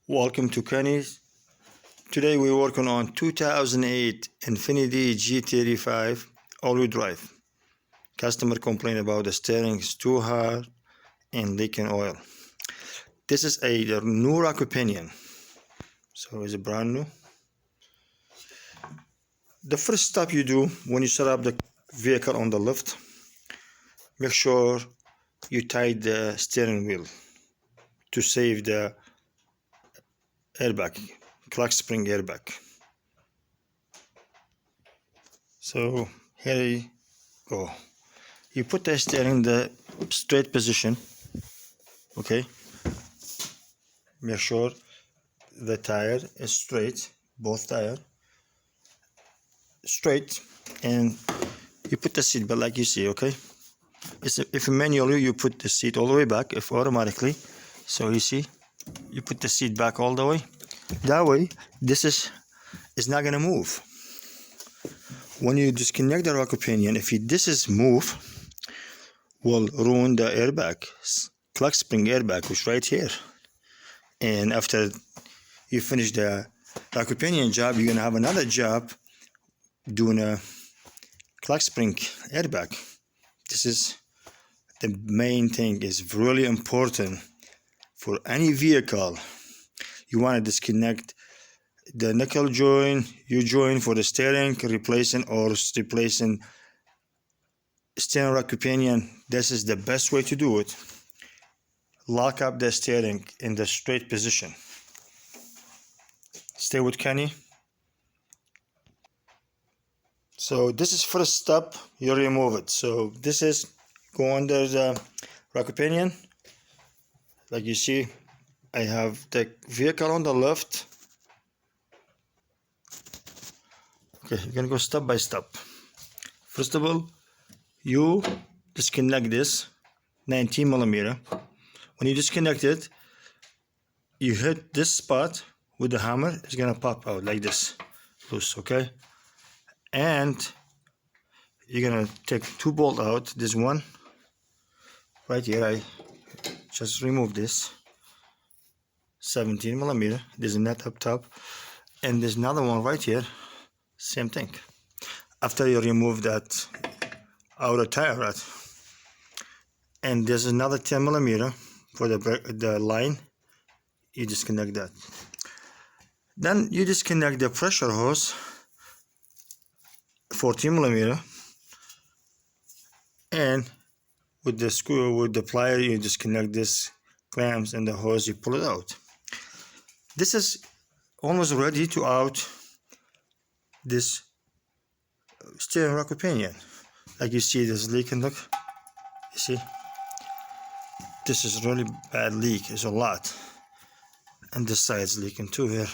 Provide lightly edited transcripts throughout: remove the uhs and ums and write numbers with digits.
Welcome to Kenny's. Today we're working on 2008 Infiniti G35 all-wheel drive. Customer complained about the steering is too hard and leaking oil. This is a new rack pinion, so it's brand new. The first step you do when you set up the vehicle on the lift, make sure you tighten the steering wheel to save the airbag, clutch spring airbag. So here you go. You put the steering in the straight position, okay? Make sure the tire is straight, both tires straight, and you put the seat belt like you see, okay? If manually you put the seat all the way back, if automatically, so you see, you put the seat back all the way. That way, this is not gonna move. When you disconnect the rack pinion, if this is move, will ruin the airbag, clutch spring airbag, which right here. And after you finish the rack pinion job, you're gonna have another job doing a clutch spring airbag. This is the main thing, is really important for any vehicle. You want to disconnect the nickel joint, U-joint for the steering, replacing steering rack pinion. This is the best way to do it. Lock up the steering in the straight position. Stay with Kenny. So this is first step, you remove it. So this is go under the rack pinion. Like you see, I have the vehicle on the left. Okay, you're gonna go step by step. First of all, you disconnect this 19 millimeter. When you disconnect it, you hit this spot with the hammer. It's gonna pop out like this, loose, okay? And you're gonna take two bolts out. This one right here, I just remove this 17 millimeter. There's a nut up top, and there's another one right here, same thing. After you remove that outer tire rod, and there's another 10 millimeter for the line, you disconnect that. Then you disconnect the pressure hose 14 millimeter, and with the screw, with the plier, you disconnect this clamps and the hose, you pull it out. This is almost ready to out this steering rack pinion. Like you see, there's leaking. Look, you see, this is really bad leak. It's a lot, and this side's leaking too here.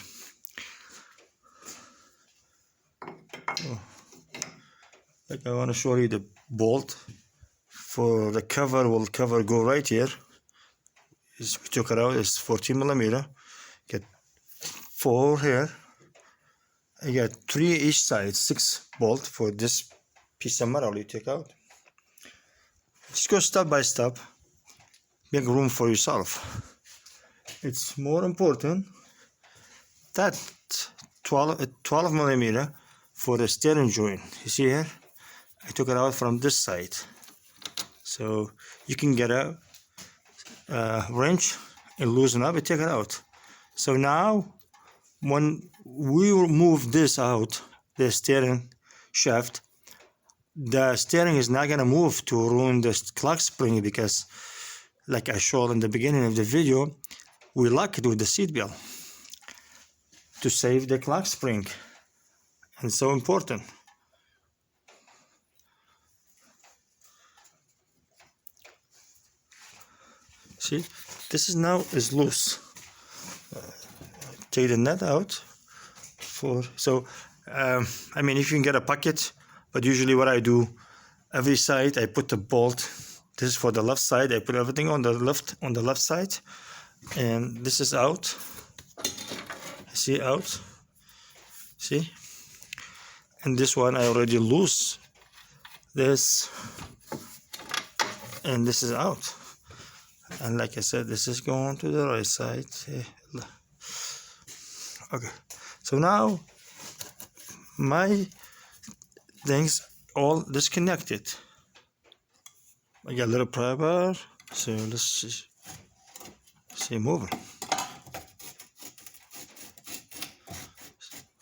Oh. Like I want to show you the bolt for the cover. Will cover go right here? We took it out. It's 14 millimeter. Get 4 here. I got 3 each side, 6 bolt for this piece of metal you take out. Just go step by step. Make room for yourself. It's more important that 12 millimeter for the steering joint. You see here? I took it out from this side. So you can get a wrench and loosen up and take it out. So now when we move this out, the steering shaft, the steering is not gonna move to ruin the clutch spring, because like I showed in the beginning of the video, we lock it with the seat belt to save the clutch spring. And it's so important. See, this is now is loose. Take the nut out I mean, if you can get a pocket, but usually what I do, every side I put the bolt. This is for the left side. I put everything on the left side, and this is out. See, out. See, and this one I already loose this, and this is out. And like I said, this is going to the right side. Okay, so now my things all disconnected. I got a little pry bar, so let's see moving.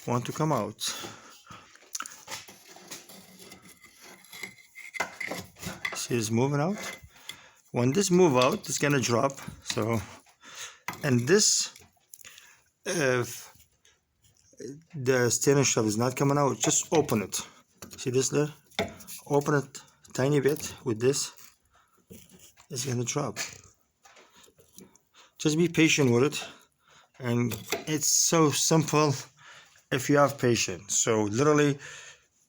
Want to come out. See this moving out? When this move out, it's gonna drop. So, and this, if the steering shaft is not coming out, just open it. See this there? Open it tiny bit with this. It's gonna drop. Just be patient with it, and it's so simple if you have patience. So literally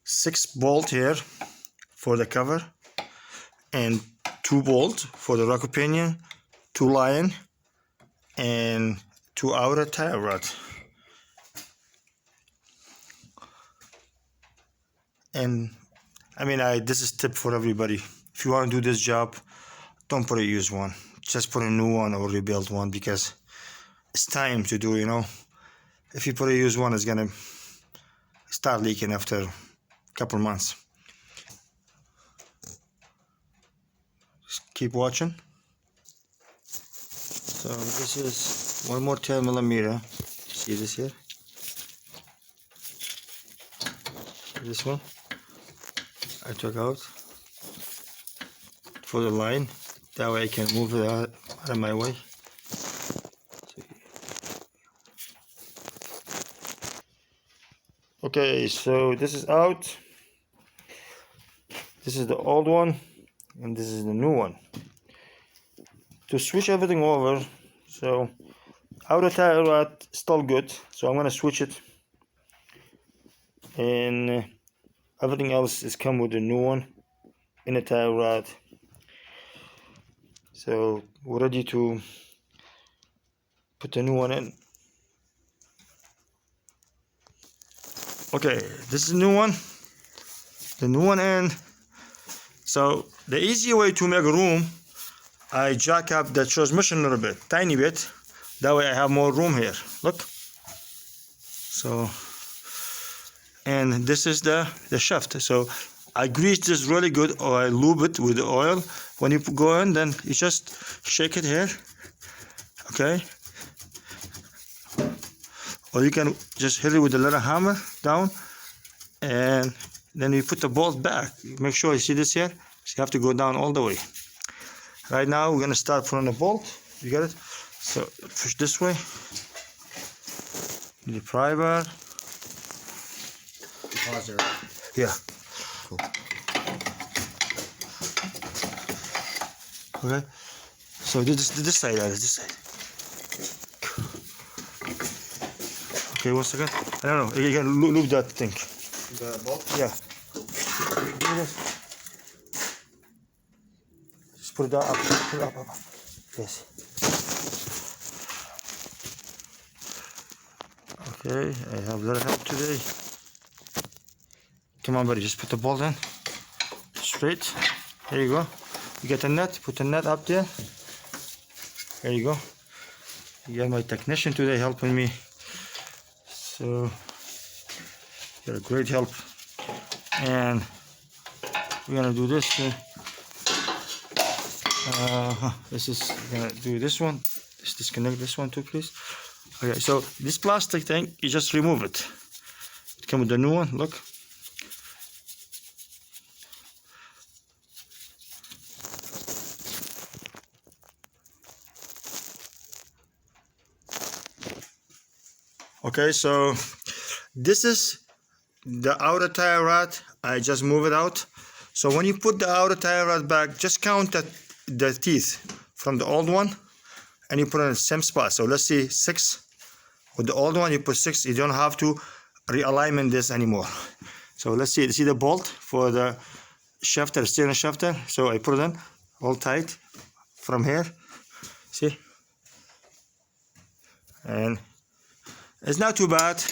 6 bolts here for the cover, and 2 bolts for the rocker pinion, 2 line, and 2 outer tie rod. And I mean, this is tip for everybody. If you want to do this job, don't put a used one. Just put a new one or rebuild one, because it's time to do, you know. If you put a used one, it's gonna start leaking after a couple months. Just keep watching. So this is 1 more 10 millimeter. See this here? This one I took out for the line. That way I can move it out of my way. Okay, so this is out. This is the old one, and this is the new one. To switch everything over, so outer tie rod still good, so I'm gonna switch it, and everything else is come with the new one in the tie rod. So we're ready to put the new one in. Okay, this is the new one. The new one in. So the easy way to make room, I jack up the transmission a little bit, tiny bit. That way I have more room here. Look. So, and this is the shaft. So I grease this really good, or I lube it with the oil. When you go in, then you just shake it here. Okay. Or you can just hit it with a little hammer down, and then you put the bolt back. Make sure you see this here. So you have to go down all the way. Right now we're gonna start putting the bolt. You got it? So push this way. The pry bar. Pause there. Yeah. Cool. Okay. So this side, this side. Okay, 1 second. I don't know. You can loop that thing. The bolt? Yeah. Just put it up. Put it up. Yes. Okay, I have a little help today. Come on, buddy. Just put the bolt in. Straight. There you go. You get the nut. Put the nut up there. There you go. You got my technician today helping me. So, you're a great help. And we're gonna do this. This is gonna do this one. Let's disconnect this one too, please. Okay, so this plastic thing, you just remove it. It comes with the new one. Look. Okay, so this is the outer tie rod. I just move it out. So when you put the outer tie rod back, just count the teeth from the old one, and you put it in the same spot. So let's see, 6. With the old one, you put 6. You don't have to realignment this anymore. So let's see the bolt for the shafter, steering shafter. So I put it in all tight from here. See? And it's not too bad.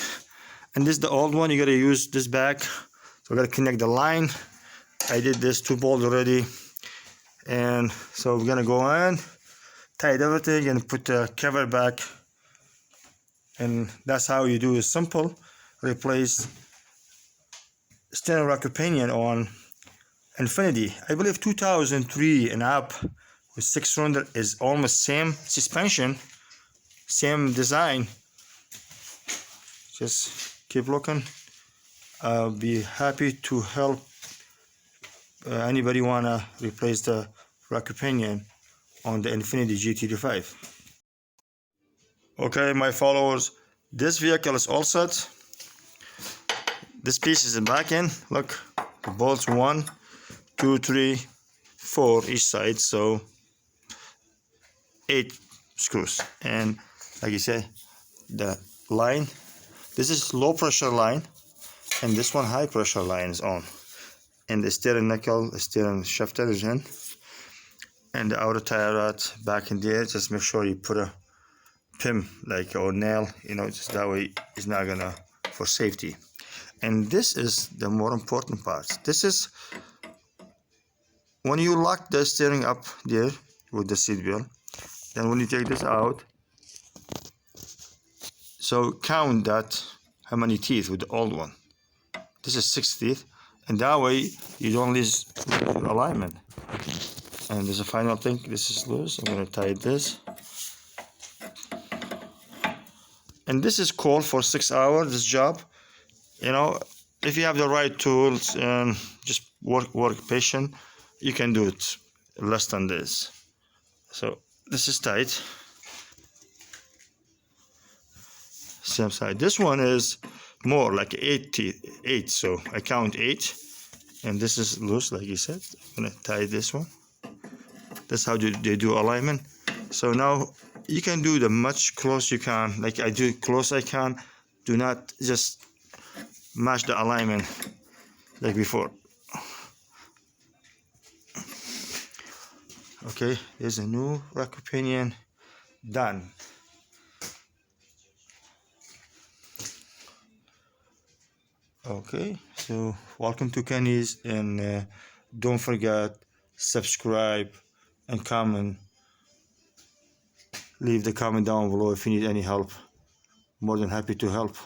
And this is the old one. You gotta use this back. So I gotta connect the line. I did this 2 bolts already. And so we're gonna go in, tight everything, and put the cover back And that's how you do a simple replace steering rocker pinion on Infiniti. I believe 2003 and up with 6-cylinder is almost same suspension, same design. Just keep looking. I'll be happy to help anybody wanna replace the rocker pinion on the Infiniti G35. Okay, my followers, this vehicle is all set. This piece is in back end. Look, the bolts 1, 2, 3, 4 each side, so 8 screws. And like you say, the line, this is low pressure line, and this one high pressure line is on. And the steering nickel, the steering shifter is in, and the outer tie rod back in there. Just make sure you put a pin, like, or nail, you know, just that way it's not gonna, for safety. And this is the more important part. This is when you lock the steering up there with the seat belt. Then when you take this out, so count that how many teeth with the old one. This is 6 teeth, and that way you don't lose your alignment. And there's a final thing. This is loose. I'm gonna tie this. And this is called for 6 hours. This job, you know, if you have the right tools and just work patient, you can do it less than this. So this is tight. Same side. This one is more like 8, so I count 8, and this is loose, like you said. I'm gonna tie this one. That's how they do alignment. So now you can do the much close you can, like I do close I can. Do not just match the alignment like before. Okay, there's a new rocker pinion done. Okay, so welcome to Kenny's, and don't forget, subscribe and comment. Leave the comment down below if you need any help. More than happy to help.